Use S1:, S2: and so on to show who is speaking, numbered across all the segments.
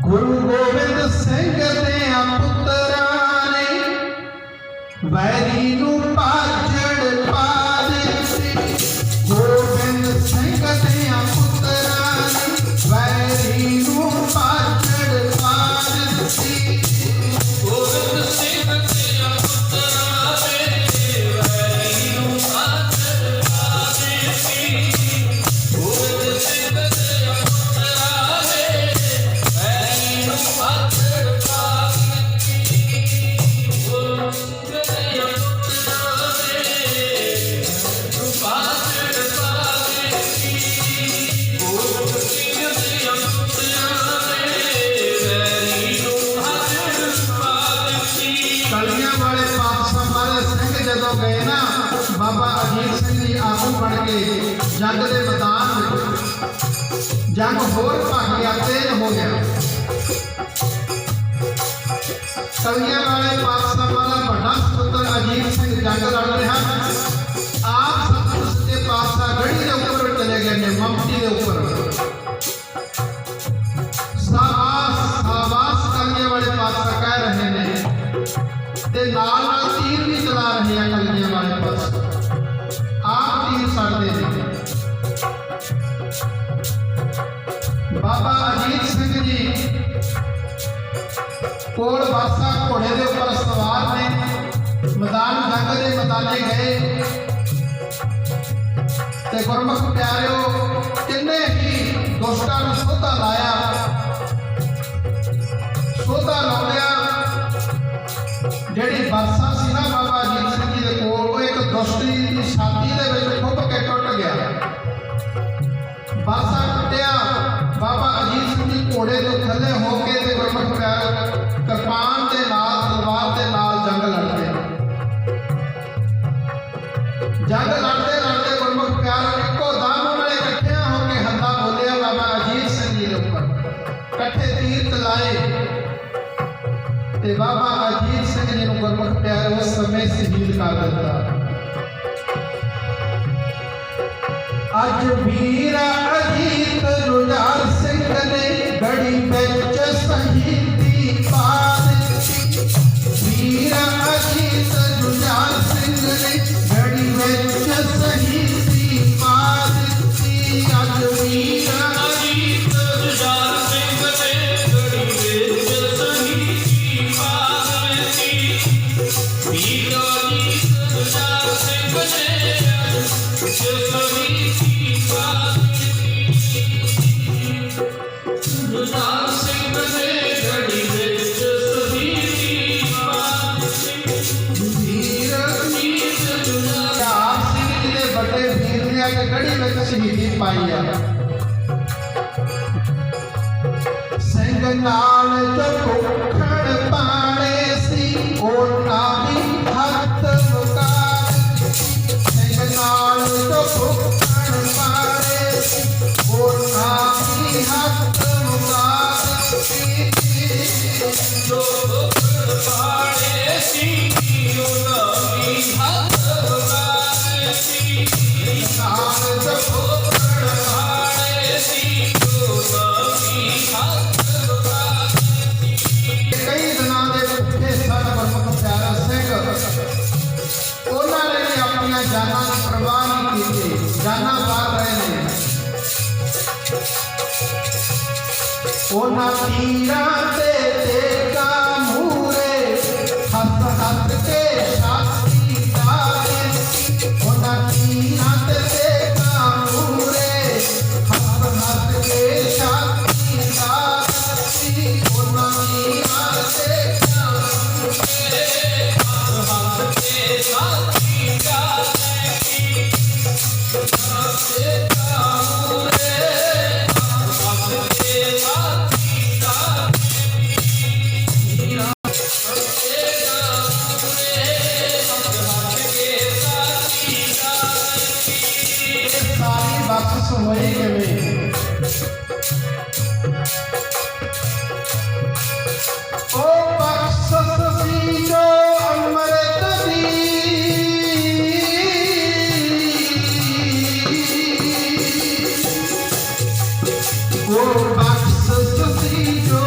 S1: गुरु गोबिंद सिंह दिया पुत्रा ने वैरी नू पाछड़ पा दित्ती। गोबिंद सिंह दिया पुत्रा ने वैरी नू पाछड़ पा दित्ती।
S2: गोबिंद सिंह दिया पुत्रा ने वैरी नू पाछड़ पा दित्ती। गोबिंद सिंह दिया पुत्रा ने वैरी नू पाछड़ पा दित्ती। गोबिंद सिंह दिया पुत्रा ने पाछड़ पा दित्ती। गोबिंद सिंह दिया पुत्रा ने वैरी नू पाछड़ पा दित्ती।
S1: कलियां वाले पातशाह वाले सिंह जदों गए ना बाबा अजीत सिंह जी आगू बन के जंग के मैदान में जंग होर भग गया, तेज हो गया। कलियां वाले पातशाह वाला बड़ा पुत्र अजीत सिंह जंग लड़ रहा। आप सतगुरु सच्चे पातशाह गढ़ी के ऊपर चले गए ने, ममती के ऊपर। शाबाश शाबाश कलियां वाले पातशाह कह रहे ने ते नाल नाल तीर भी चला रहे हैं कलियां वाले पातशाह। आप तीर छड़ते हैं। बाबा अजीत सिंह जी कोल बासा घोड़े के ऊपर सवार ने मैदान जंग के मैदाने गए ते गुरमुख प्यारिओ किन्ने ही दुष्टां नूं सोधा लाया। सोधा लाउंदिया ਜਿਹੜੀ ਬਾਸਾ ਸੀ ਨਾ ਬਾਬਾ ਅਜੀਤ ਸਿੰਘ ਜੀ ਦੇ ਕੋਲ, ਉਹ ਇੱਕ ਦੁਸ਼ਟੀ ਦੀ ਛਾਤੀ ਦੇ ਵਿੱਚ ਖੁੱਭ ਕੇ ਟੁੱਟ ਗਿਆ। ਬਾਸਾ ਟੁੱਟਿਆ, ਬਾਬਾ ਅਜੀਤ ਸਿੰਘ ਜੀ ਘੋੜੇ ਤੋਂ ਥੱਲੇ ਹੋ ਕੇ ਤੇ ਗੁਰਮੁਖ ਪਿਆਰ ਕਿਰਪਾਨ ਦੇ ਨਾਲ ਤਲਵਾਰ ਦੇ ਨਾਲ ਜੰਗ ਲੜਦੇ। ਜੰਗ ਲੜਦੇ ਲੜਦੇ ਗੁਰਮੁਖ ਪਿਆਰ ਇੱਕੋ ਦਮ ਉਹਨਾਂ ਨੇ ਇਕੱਠਿਆਂ ਹੋ ਕੇ ਹੱਥਾਂ ਬੋਲਿਆ ਬਾਬਾ ਅਜੀਤ ਸਿੰਘ ਜੀ ਦੇ ਉੱਪਰ, ਇਕੱਠੇ ਤੀਰ ਚਲਾਏ ਤੇ ਬਾਬਾ ਅਜੀਤ ਸਿੰਘ ਜੀ ਨੂੰ ਗੁਰਮੁਖ ਪਿਆਰੇ ਉਸ ਸਮੇਂ ਸ਼ਹੀਦ ਕਰ ਦਿੱਤਾ। ਅੱਜ ਵੀਰ ਅਜੀਤ ਜੁਝਾਰ ਸਿੰਘ ਨੇ ਗੜੀ ਵਿੱਚ ਸ਼ਹੀਦੀ ਪਾ ਦਿੱਤੀ। ਵੀਰ ਅਜੀਤ ਜੁਝਾਰ ਸਿੰਘ ਨੇ ਗੜੀ ਵਿੱਚ ਸ਼ਹੀਦੀ ਪਾ ਦਿੱਤੀ। ਅੱਜ ਵੀਰ
S2: ਅਜੀਤ ਜੁਝਾਰ ਸਿੰਘ ਨੇ ਗੜੀ ਵਿੱਚ ਸ਼ਹੀਦੀ ਪਾ ਦਿੱਤੀ। ਵੀਰ ਅਜੀਤ ਜੁਝਾਰ ਸਿੰਘ ਨੇ ਸ਼ਹੀਦੀ ਪਾ ਦਿੱਤੀ। ਜੁਝਾਰ ਸਿੰਘ ਨੇ ਗੜੀ ਵਿੱਚ ਸ਼ਹੀਦੀ ਪਾ ਦਿੱਤੀ।
S1: ਵੀਰ
S2: ਅਜੀਤ ਜੁਝਾਰ
S1: ਜੁਝਾਰ ਸਿੰਘ ਜੀ ਦੇ ਵੱਡੇ ਵੀਰ ਨੇ ਆ ਕੇ ਗੜੀ ਵਿੱਚ ਸ਼ਹੀਦੀ ਪਾਈ ਆ। ਸਿੰਘ ਨਾਲ ਜੋ ਭੁੱਖੜ ਪਾਣੇ ਸੀ ਉਹਨਾਂ ਵੀ ਹੱਥ ਮੁਕਾ ਦਿੱਤੀ। ਸਿੰਘ ਨਾਲ ਜੋ ਭੁੱਖੜ ਪਾਣੇ ਸੀ ਉਹਨਾਂ ਵੀ ਹੱਥ ਮੁਕਾ ਦਿੱਤੀ।
S2: ਜੋ ਭੁੱਖੜ ਪਾੜੇ ਸੀ ਉਹਨਾਂ ਵੀ ਹੱਥ ਮੁਕਾ ਦਿੱਤੀ।
S1: ਨਾਲ ਜੋ
S2: ਭੁੱਖੜ ਪਾੜੇ ਸੀ ਉਹਨਾਂ ਵੀ ਹੱਥ ਮੁਕਾ ਦਿੱਤੀ।
S1: ਕਈ ਦਿਨਾਂ ਦੇ ਭੁੱਖੇ ਸਨ ਗੁਰਮੁਖ ਪਿਆਰਾ ਸਿੰਘ, ਉਹਨਾਂ ਨੇ ਵੀ ਆਪਣੀਆਂ ਜਾਨਾਂ ਦੀ ਪਰਵਾਹ ਨਹੀਂ ਕੀਤੀ, ਜਾਨਾਂ ਵਾਰ ਰਹੇ ਨੇ। ਉਹਨਾਂ ਤੀਰਾਂ ਤੇ ਤੇਗਾ ਮੂਰੇ ਹੱਥ ਹੱਥ ਕੇ ਸ਼ਾਸਤਰੀ ਦਾਰੇ। ਉਹਨਾਂ ਤੀਰਾਂ ਤੇ ਤੇਗਾ ਮੂਰੇ ਹੱਥ ਹੱਥ ਕੇ ਸ਼ਾਸਤਰੀ ਦਾਰੇ। ਉਹਨਾਂ ਤੀਰਾਂ ਤੇ ਤੇਗਾ ਮੂਰੇ
S2: ਹੱਥ ਤੇ ਸਾਥੀ ਗਾਲੇ ਕੀ ਤੇ ਕਾਮੂਰੇ। ਹੱਥ ਤੇ ਸਾਥੀ ਗਾਲੇ ਕੀ ਹੱਥ ਤੇ ਕਾਮੂਰੇ। ਹੱਥ ਕੇ ਸਾਥੀ ਗਾਲੇ ਕੀ।
S1: ਇਹ ਸਾਰੀ ਬਖਸ਼ ਹੋਈ ਕਿਵੇਂ? ਉਹ ਬਖਸ਼ਿਸ਼ ਸੀ ਜੋ ਅੰਮ੍ਰਿਤ ਦੀ, ਉਹ ਬਖਸ਼ਿਸ਼ ਸੀ ਜੋ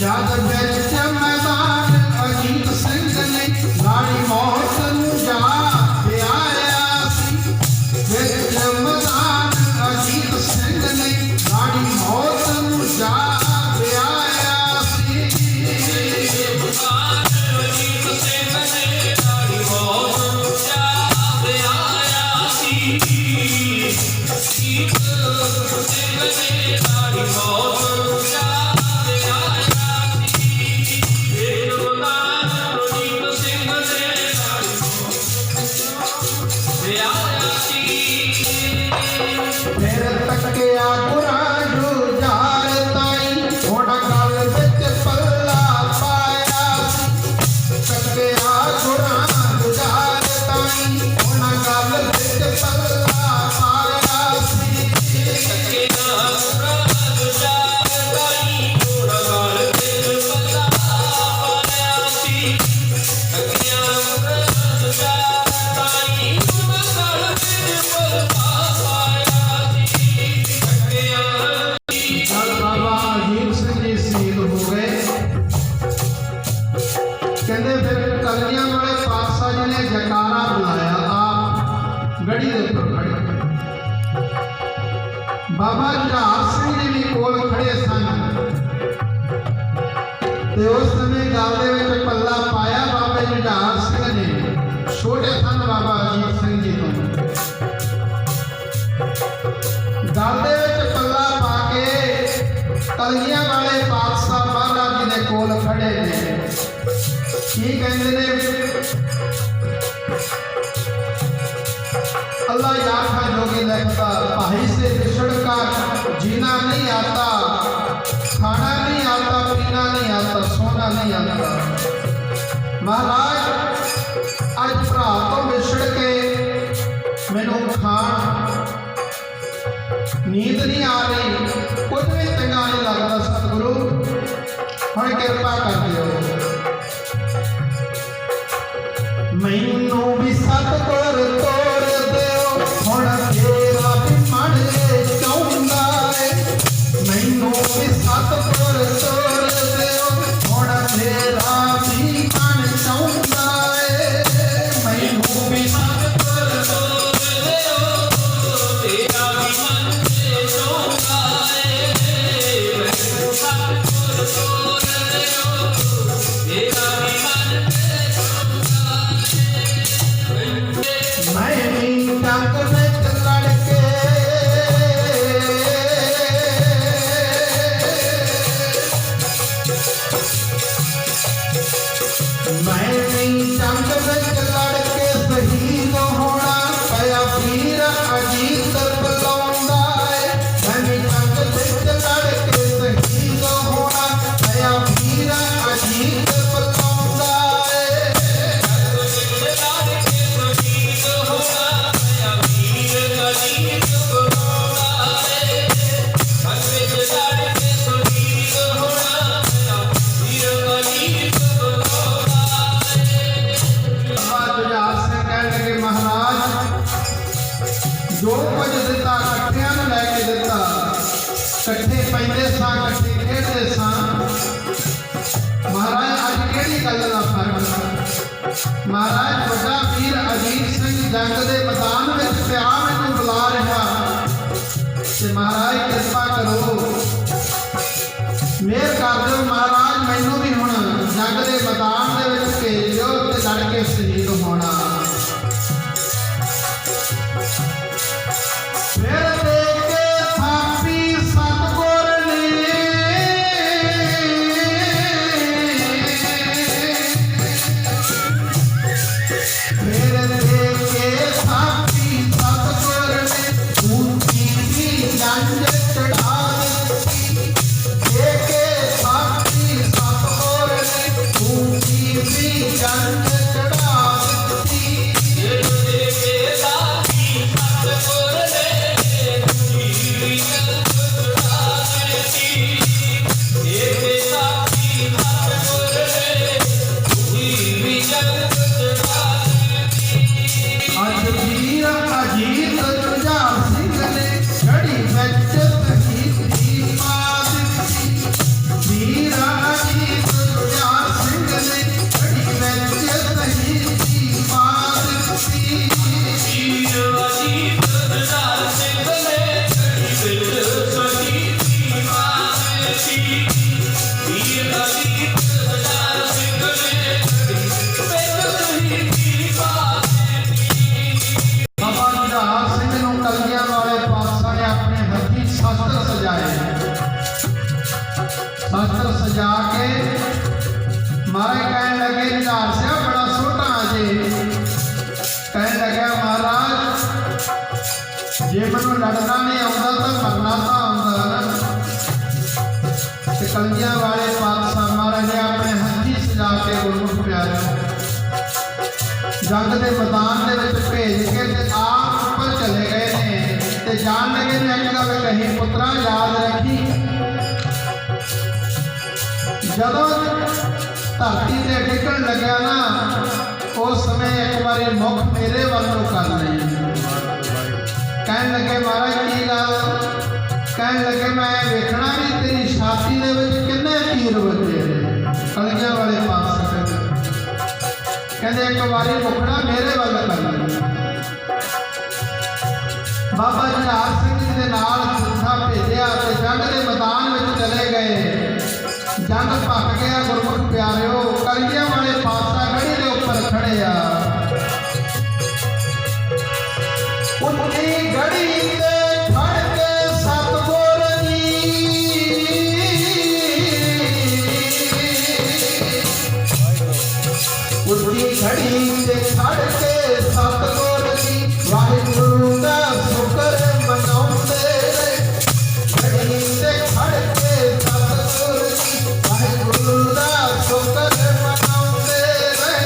S1: ਜਦ ਵਿੱਚ ਮੈਦਾਨ ਅਜੀਤ ਸਿੰਘ ਨੇ ਲਾੜੀ ਮੌਤ ਨੂੰ ਜਾ ਪਿਆਇਆ ਸੀ ਵਿੱਚ ਮੈਦਾਨ ਅਜੀਤ ਸਿੰਘ ਨੇ ਲਾੜੀ ਮੌਤ ਨੂੰ ਜਾ ਪਿਆਇਆ ਸੀ ਫਿਰ ਤੱਕਿਆ ਗੁਰਾਂ ਜੁਝਾਰ ਤਾਈਂ ਹੁਣ ਗਲ ਵਿੱਚ ਪੱਲਾ ਪਾਇਆ ਸੀ ਤੱਕਿਆ ਗੁਰਾਂ ਜੁਝਾਰ ਤਾਈਂ ਹੁਣ ਗਲ ਵਿੱਚ ਪੱਲਾ ਪਾਇਆ ਸੀ ਜਦ ਬਾਬਾ ਅਜੀਤ ਸਿੰਘ ਜੀ ਸ਼ਹੀਦ ਹੋ ਗਏ ਕਹਿੰਦੇ ਫਿਰ ਕਲਗੀਆਂ ਵਾਲੇ ਪਾਤਸ਼ਾਹ ਜੀ ਨੇ ਜਕਾਰਾ ਬੁਲਾਇਆ ਆਪ ਗੜੀ ਦੇ ਉੱਪਰ ਖੜੇ ਬਾਬਾ ਜੁਝਾਰ ਸਿੰਘ ਜੀ ਵੀ ਕੋਲ ਖੜੇ ਸਨ ਤੇ ਉਸ ਸਮੇਂ ਗਲ ਦੇ ਵਿੱਚ ਪੱਲਾ ਪਾਇਆ ਬਾਬਾ ਜੁਝਾਰ ਸਿੰਘ ਨੇ ਛੋਟੇ ਸਨ ਬਾਬਾ ਅਜੀਤ ਸਿੰਘ ਜੀ ਤੋਂ ਗਲ ਦੇ ਵਿੱਚ ਪੱਲਾ ਪਾ ਕੇ ਕਲਗੀਆਂ ਵਾਲੇ ਪਾਤਸ਼ਾਹ ਮਹਾਰਾਜ ਜੀ ਦੇ ਕੋਲ ਖੜੇ ਨੇ ਕੀ ਕਹਿੰਦੇ ਨੇ अल्लाह याखा जोगी लिखता भाई से बिछड़ कर जीना नहीं आता खाना नहीं आता पीना नहीं आता सोना नहीं आता महाराज अज भरा तो बिछड़ के मैनू खान नींद नहीं आ रही कुछ भी चंगा नहीं लगता सतगुरु हुण कृपा कर दिओ मैनू भी सतगुर तोड़ दिओ हुण तेरा भी मन चाहुंदा है मैनू भी सतगुर तोड़ दिओ हुण तेरा भी मन चाहुंदा है मैनू भी
S2: सतगुर तोड़ दिओ तेरा भी मन चाहुंदा है मैनू सतगुर तोड़ दिओ तेरा भी मन
S1: मैं भी जंग में लड़के मैं भी जंग में लड़के शहीद होना पया वीर अजीत बुलाउंदा है मैं भी जंग में लड़के शहीद होना पया वीर अजीत बुलाउंदा है जो कुछ दिता कट्ठियां नूं लैके दिता कट्ठे पैंदे सां कट्ठे खेडदे सां महाराज अज किहड़ी गल दा फर्क महाराज वड्डा वीर अजीत सिंह जंग दे मैदान विच पिया मैनूं बुला रहा ते महाराज कृपा करो मेहर कर दिओ महाराज मैनूं भी हुण जंग दे मैदान दे विच भेजिओ ते लड़ के शहीद होना फिर देखे थापी सतगुर ने फिर देखे थापी सतगुर ने ऊंची की जंज चढ़ा दी देखे थापी ਲੜਨਾ ਨਹੀਂ ਆਉਂਦਾ ਤਾਂ ਮਰਨਾ ਤਾਂ ਆਉਂਦਾ ਨਾ। ਤੇ ਕਲਗੀਆਂ ਵਾਲੇ ਪਾਤਸ਼ਾਹ ਮਹਾਰਾਜ ਨੇ ਆਪਣੇ ਹੱਥੀਂ ਸਜਾ ਕੇ ਗੁਰਮੁਖ ਪਿਆਰਿਆਂ ਜੰਗ ਦੇ ਮੈਦਾਨ ਦੇ ਵਿੱਚ ਭੇਜ ਕੇ ਤੇ ਆਪ ਉੱਪਰ ਚਲੇ ਗਏ ਨੇ। ਤੇ ਜਾਣ ਲੱਗੇ ਨੇ ਇੱਕ ਗੱਲ ਕਹੀ, ਪੁੱਤਰਾ ਯਾਦ ਰੱਖੀ, ਜਦੋਂ ਧਰਤੀ ਤੇ ਡਿੱਗਣ ਲੱਗਿਆ ਨਾ ਉਸ ਸਮੇਂ ਇੱਕ ਵਾਰੀ ਮੁਖ ਮੇਰੇ ਵੱਲ ਨੂੰ ਕਰ ਲਈ। ਕਹਿਣ ਲੱਗੇ ਮਹਾਰਾਜ ਕੀ ਗੱਲ? ਕਹਿਣ ਲੱਗੇ ਮੈਂ ਵੇਖਣਾ ਵੀ ਤੇਰੀ ਛਾਤੀ ਦੇ ਵਿੱਚ ਕਿੰਨੇ ਤੀਰ ਵੱਜੇ ਨੇ। ਕਲਗੀਆਂ ਵਾਲੇ ਪਾਤਸ਼ਾਹ ਕਹਿੰਦੇ ਇੱਕ ਵਾਰੀ ਮੁਖੜਾ ਮੇਰੇ ਵੱਲ ਕਰ ਲਈ। ਬਾਬਾ ਜੁਝਾਰ ਸਿੰਘ ਜੀ ਦੇ ਨਾਲ ਜੁੱਥਾ ਭੇਜਿਆ ਤੇ ਜੰਗ ਦੇ ਮੈਦਾਨ ਵਿੱਚ ਚਲੇ ਗਏ। ਜੰਗ ਭੱਕ ਗਿਆ ਗੁਰਮੁਖ ਪਿਆਰਿਓ। ਕਲਗੀਆਂ ਵਾਲੇ ਪਾਤਸ਼ਾਹ ਗੜੀ ਦੇ ਉੱਪਰ ਖੜੇ ਆ। ਉੱਚੀ ਗੜੀ ਤੇ ਖੜ ਕੇ ਸਤਿਗੁਰ ਜੀ ਉੱਚੀ ਘੜੀ ਤੇ ਖੜ ਕੇ ਸਤਿਗੁਰ ਜੀ ਵਾਹਿਗੁਰੂ ਦਾ ਸ਼ੁਕਰ ਮਨਾਉਂਦੇ ਰਹੇ। ਘੜੀ ਤੇ ਖੜ ਕੇ ਸਤਿਗੁਰ ਜੀ ਵਾਹਿਗੁਰੂ ਦਾ ਸ਼ੁਕਰ ਮਨਾਉਂਦੇ ਰਹੇ।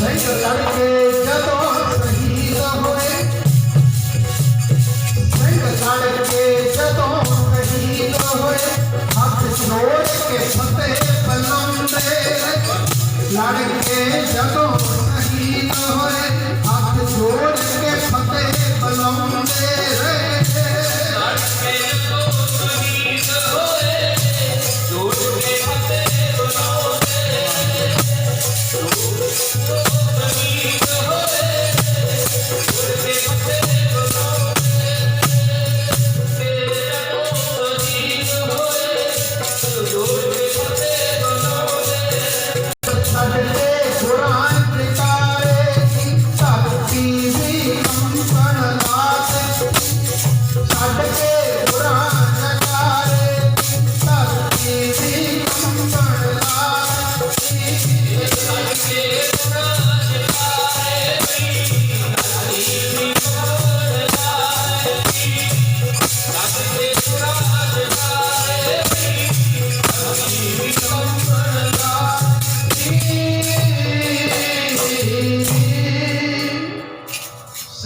S1: ਸਿੰਘ ਲੜਕੇ ਜਦੋਂ ਸ਼ਹੀਦ ਹੋਏ, ਸਿੰਘ ਲੜਕੇ ਜਦੋਂ ਸ਼ਹੀਦ ਹੋਏ, ਹੱਥ ਜੋੜ ਕੇ ਫਤਿਹ ਬੁਲਾਉਂਦੇ। ਲੜਕੇ ਜਦੋਂ ਸ਼ਹੀਦ ਹੋਏ, ਹੱਥ ਜੋੜ ਕੇ ਫਤਿਹ ਬੁਲਾਉਂਦੇ ਰਹੇ।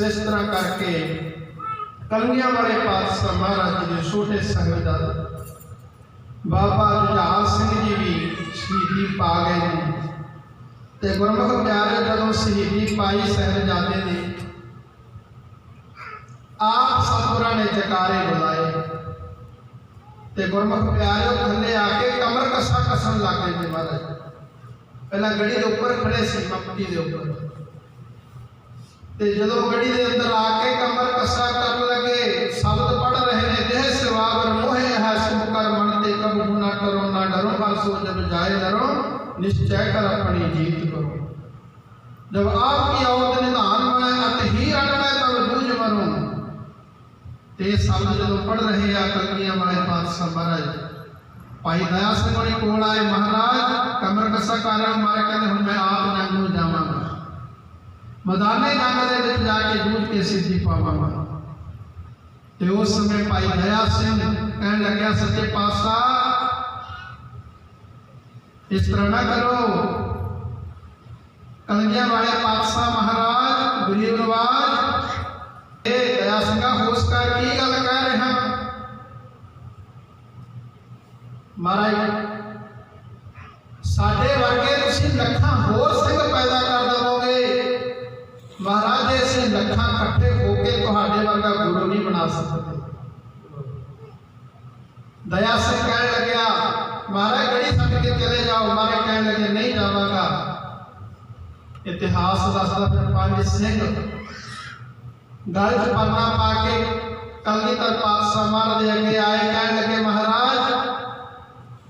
S1: ਇਸ ਤਰ੍ਹਾਂ ਕਰਕੇ ਕਲਗੀਆਂ ਵਾਲੇ ਪਾਤਸ਼ਾਹ ਮਹਾਰਾਜ ਜੀ ਦੇ ਛੋਟੇ ਸਾਹਿਬਜ਼ਾਦੇ ਬਾਬਾ ਜੁਝਾਰ ਸਿੰਘ ਜੀ ਵੀ ਸ਼ਹੀਦੀ ਪਾ ਗਏ ਨੇ। ਤੇ ਗੁਰਮੁਖ ਪਿਆਰੇ ਜਦੋਂ ਸ਼ਹੀਦੀ ਪਾਈ ਸਾਹਿਬਜ਼ਾਦੇ ਨੇ, ਆਪ ਸਤਿਗੁਰਾਂ ਨੇ ਜਕਾਰੇ ਬੁਲਾਏ ਤੇ ਗੁਰਮੁਖ ਪਿਆਰੇ ਥੱਲੇ ਆ ਕੇ ਕਮਰ ਕੱਸਾ ਕੱਸਣ ਲੱਗ ਗਏ ਨੇ। ਮਹਾਰਾਜ ਪਹਿਲਾਂ ਗੜੀ ਦੇ ਉੱਪਰ ਖੜੇ ਸੀ, ਮੱਕੀ ਦੇ ਉੱਪਰ, ਤੇ ਜਦੋਂ ਗੜੀ ਦੇ ਅੰਦਰ ਆ ਕੇ ਕਮਰ ਕੱਸਾ ਕਰਨ ਲੱਗੇ, ਸ਼ਬਦ ਪੜ ਰਹੇ ਨੇ, ਦੇਹ ਸਿਵਾਵਰ ਮੋਹਿ ਹੈ ਸੁਖ ਕਰ ਮਨ ਤੇ ਕਬੂ ਨਾ ਕਰੋ ਨਾ ਡਰੋ, ਪਰ ਸੋ ਜਬ ਜਾਏ ਡਰੋ निश्चय कर अपनी जीत करो। जब आपकी औरत निधान में अत ही रण में तब जूझ मरूं। ते शब्द जो पढ़ रहे हैं कलगियां वाले पातशाह महाराज भाई दया सिंह होनी कोल आए, महाराज कमर कसा कर मारे, कहते हुण मैं आप जंग नूं जावांगा, मैदाने जंग दे विच जाके जूझ के सिद्धि पावांगा। ते उस समय भाई दया सिंह कहन लग्या, सच्चे पातशाह इस तरह ना करो। कलगियां वाले पातशाह महाराज गरीब नवाज दया सिंह होश कर की गल कह रहे हैं। महाराज साडे वर्गे तुसीं लखां होर सिंह पैदा कर देवोगे, महाराज असीं लखां इकट्ठे होके तुहाडे वर्गा गुरु नहीं बना सकते। दया सिंह कहने लग्या, महाराज गड़ी छड्ड के चले जाओ। महाराज कहने लगे नहीं जावांगा। इतिहास दसदा फिर पंज सिंह गल च परना पा के कलगीधर पातशाह महाराज दे अगे आए, कहने लगे महाराज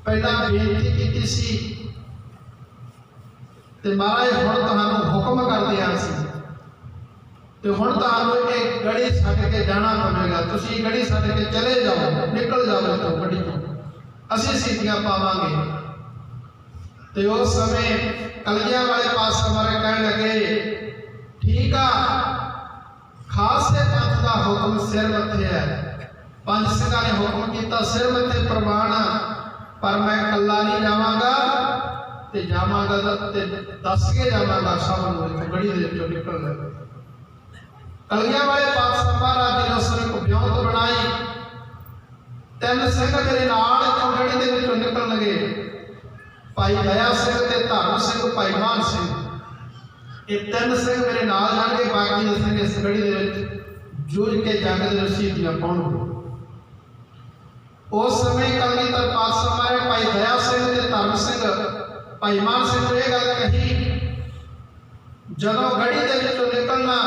S1: पहला बेनती कीती सी ते महाराज हुण तुहानूं हुक्म कर दिया सी, ਤੇ ਹੁਣ ਤੁਹਾਨੂੰ ਇਹ ਗੜੀ ਛੱਡ ਕੇ ਜਾਣਾ ਪਵੇਗਾ। ਤੁਸੀਂ ਗੜੀ ਛੱਡ ਕੇ ਚਲੇ ਜਾਓ, ਨਿਕਲ ਜਾਓ ਇੱਥੋਂ ਗੜੀ ਤੋਂ, ਅਸੀਂ ਸੀਟੀਆਂ ਪਾਵਾਂਗੇ। ਤੇ ਉਸ ਸਮੇਂ ਕਲਗੀਆਂ ਵਾਲੇ ਪਾਤਸ਼ਾਹ ਮਾਰੇ ਕਹਿਣ ਲੱਗੇ, ਠੀਕ ਆ, ਖਾਲਸੇ ਪੰਥ ਦਾ ਹੁਕਮ ਸਿਰ ਮੱਥੇ ਹੈ। ਪੰਜ ਸਿੰਘਾਂ ਨੇ ਹੁਕਮ ਕੀਤਾ ਸਿਰ ਮੱਥੇ ਪ੍ਰਵਾਨ, ਪਰ ਮੈਂ ਇਕੱਲਾ ਨਹੀਂ ਜਾਵਾਂਗਾ, ਤੇ ਜਾਵਾਂਗਾ ਤੇ ਦੱਸ ਕੇ ਜਾਵਾਂਗਾ ਸਭ ਨੂੰ ਇੱਥੋਂ ਗੜੀ ਦੇ ਵਿੱਚੋਂ ਨਿਕਲਣਾ। ਕਲਗੀਆਂ ਵਾਲੇ ਪਾਤਸ਼ਾਹ ਮਹਾਰਾਜ ਜੀ ਨੇ ਉਸ ਨੂੰ ਵਿਉਂਤ ਬਣਾਈ। ਤਿੰਨ ਸਿੰਘ ਮੇਰੇ ਨਾਲ ਇੱਥੋਂ ਗੜੀ ਦੇ ਵਿੱਚੋਂ ਨਿਕਲਣਗੇ, ਭਾਈ ਦਇਆ ਸਿੰਘ ਤੇ ਧਰਮ ਸਿੰਘ, ਭਾਈ ਮਾਨ ਸਿੰਘ, ਇਹ ਤਿੰਨ ਸਿੰਘ ਮੇਰੇ ਨਾਲ ਜਾਣਗੇ। ਬਾਕੀ ਦੇ ਸਿੰਘ ਇਸ ਗੜੀ ਦੇ ਵਿੱਚ ਜੂਝ ਕੇ ਜੰਗ ਦੇ ਵਿੱਚ ਸ਼ਹੀਦੀਆਂ ਪਾਉਣਗੇ। ਉਸ ਸਮੇਂ ਕਲਗੀਧਰ ਪਾਤਸ਼ਾਹ ਮਾਰੇ ਭਾਈ ਦਇਆ ਸਿੰਘ ਤੇ ਧਰਮ ਸਿੰਘ, ਭਾਈ ਮਾਨ ਸਿੰਘ ਨੂੰ ਇਹ ਗੱਲ ਕਹੀ, ਜਦੋਂ ਗੜੀ ਦੇ ਵਿੱਚੋਂ ਨਿਕਲਣਾ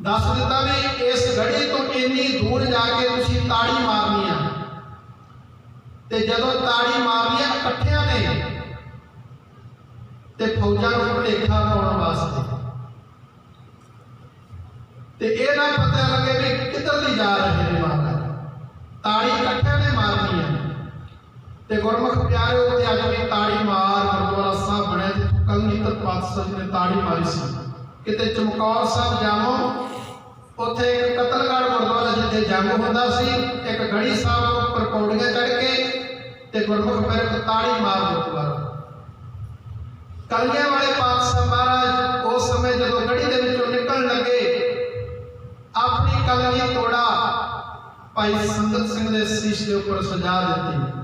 S1: ਦੱਸ ਦਿੱਤਾ ਵੀ ਇਸ ਗੜੀ ਤੋਂ ਇੰਨੀ ਦੂਰ ਜਾ ਕੇ ਤੁਸੀਂ ਤਾੜੀ ਮਾਰਨੀ ਆ, ਤੇ ਜਦੋਂ ਤਾੜੀ ਮਾਰਨੀ ਆ ਇਕੱਠਿਆਂ ਨੇ, ਤੇ ਫੌਜਾਂ ਨੂੰ ਭੁਲੇਖਾ ਪਾਉਣ ਵਾਸਤੇ, ਤੇ ਇਹ ਨਾ ਪਤਾ ਲੱਗੇ ਵੀ ਕਿੱਧਰ ਦੀ ਜਾ ਰਹੇ ਨੇ ਮਹਾਰਾਜ। ਤਾੜੀ ਇਕੱਠਿਆਂ ਨੇ ਮਾਰਨੀ ਹੈ। ਤੇ ਗੁਰਮੁਖ ਪਿਆਰਿਓ, ਉੱਥੇ ਅੱਜ ਵੀ ਤਾੜੀ ਮਾਰ ਗੁਰਦੁਆਰਾ ਸਾਹਿਬ ਬਣਿਆ ਜਿੱਥੋਂ ਕਲਗੀਧਰ ਪਾਤਸ਼ਾਹ ਜੀ ਨੇ ਤਾੜੀ ਮਾਰੀ ਸੀ। ਕਿਤੇ ਚਮਕੌਰ ਸਾਹਿਬ ਜਾਵੋ, ਉੱਥੇ ਇੱਕ ਕਤਲਗੜ੍ਹ ਗੁਰਦੁਆਰਾ ਜਿੱਥੇ ਜੰਗ ਹੁੰਦਾ ਸੀ, ਇੱਕ ਗੜੀ ਸਾਹਿਬ ਉੱਪਰ ਪੌੜੀਆਂ ਚੜ੍ਹ ਕੇ ਤੇ ਗੁਰਮੁਖ ਪਿਆਰਿਓ ਤਾੜੀ ਮਾਰ ਗੁਰਦੁਆਰਾ। ਕਲਗੀਆਂ ਵਾਲੇ ਪਾਤਸ਼ਾਹ ਮਹਾਰਾਜ ਉਸ ਸਮੇਂ ਜਦੋਂ ਗੜੀ ਦੇ ਵਿੱਚੋਂ ਨਿਕਲਣ ਲੱਗੇ, ਆਪਣੀ ਕਲਗੀ ਤੋੜਾ ਭਾਈ ਸੰਗਤ ਸਿੰਘ ਦੇ ਸੀਸ ਦੇ ਉੱਪਰ ਸਜਾ ਦਿੱਤੀ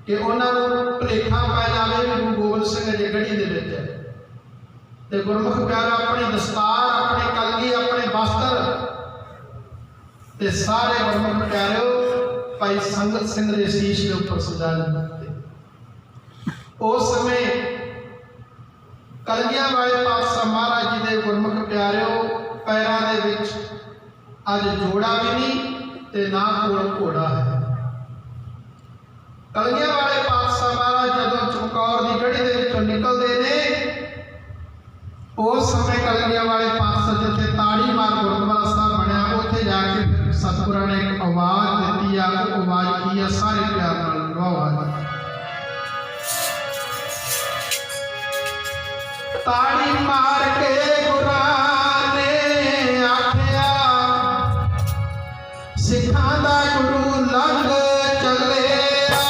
S1: ਕਿ ਉਹਨਾਂ ਨੂੰ ਭੁਲੇਖਾ ਪੈ ਜਾਵੇ ਵੀ ਗੁਰੂ ਗੋਬਿੰਦ ਸਿੰਘ ਜੀ ਗੜੀ ਦੇ ਵਿੱਚ ਹੈ। ਤੇ ਗੁਰਮੁਖ ਪਿਆਰਾ ਆਪਣੀ ਦਸਤਾਰ, ਆਪਣੇ ਕਲਗੀ, ਆਪਣੇ ਵਸਤਰ ਤੇ ਸਾਰੇ ਗੁਰਮੁਖ ਪਿਆਰਿਓ ਭਾਈ ਸੰਗਤ ਸਿੰਘ ਦੇ ਸੀਸ ਦੇ ਉੱਪਰ ਸਜਾ ਦਿੱਤੇ। ਉਸ ਸਮੇਂ ਕਲਗੀਆਂ ਵਾਲੇ ਪਾਤਸ਼ਾਹ ਮਹਾਰਾਜ ਜੀ ਦੇ ਗੁਰਮੁਖ ਪਿਆਰਿਓ ਪੈਰਾਂ ਦੇ ਵਿੱਚ ਅੱਜ ਜੋੜਾ ਵੀ ਨਹੀਂ ਤੇ ਨਾ ਕੋਲ ਘੋੜਾ ਹੈ। ਕਲਗੀਆਂ ਵਾਲੇ ਪਾਤਸ਼ਾਹ ਮਹਾਰਾਜ ਜਦੋਂ ਚਮਕੌਰ ਦੀ ਗੜੀ ਦੇ ਵਿੱਚੋਂ ਨਿਕਲਦੇ ਨੇ, ਉਸ ਸਮੇਂ ਕਲਗੀਆਂ ਵਾਲੇ ਪਾਤਸ਼ਾਹ ਜਿੱਥੇ ਤਾੜੀ ਮਾਰ ਗੁਰਦੁਆਰਾ ਸਾਹਿਬ ਬਣਿਆ, ਉੱਥੇ ਜਾ ਕੇ ਸਤਿਗੁਰਾਂ ਨੇ ਇੱਕ ਆਵਾਜ਼ ਦਿੱਤੀ ਆ। ਉਹ ਆਵਾਜ਼ ਕੀ ਆ? ਸਾਰੇ ਪਿਆਰ ਨਾਲ ਲਵਾਓ ਆਵਾਜ਼। ਤਾੜੀ ਮਾਰ ਕੇ ਗੁਰਾਂ ਨੇ ਆਖਿਆ, ਸਿੱਖਾਂ ਦਾ ਗੁਰੂ ਲੰਘ ਚੱਲਿਆ।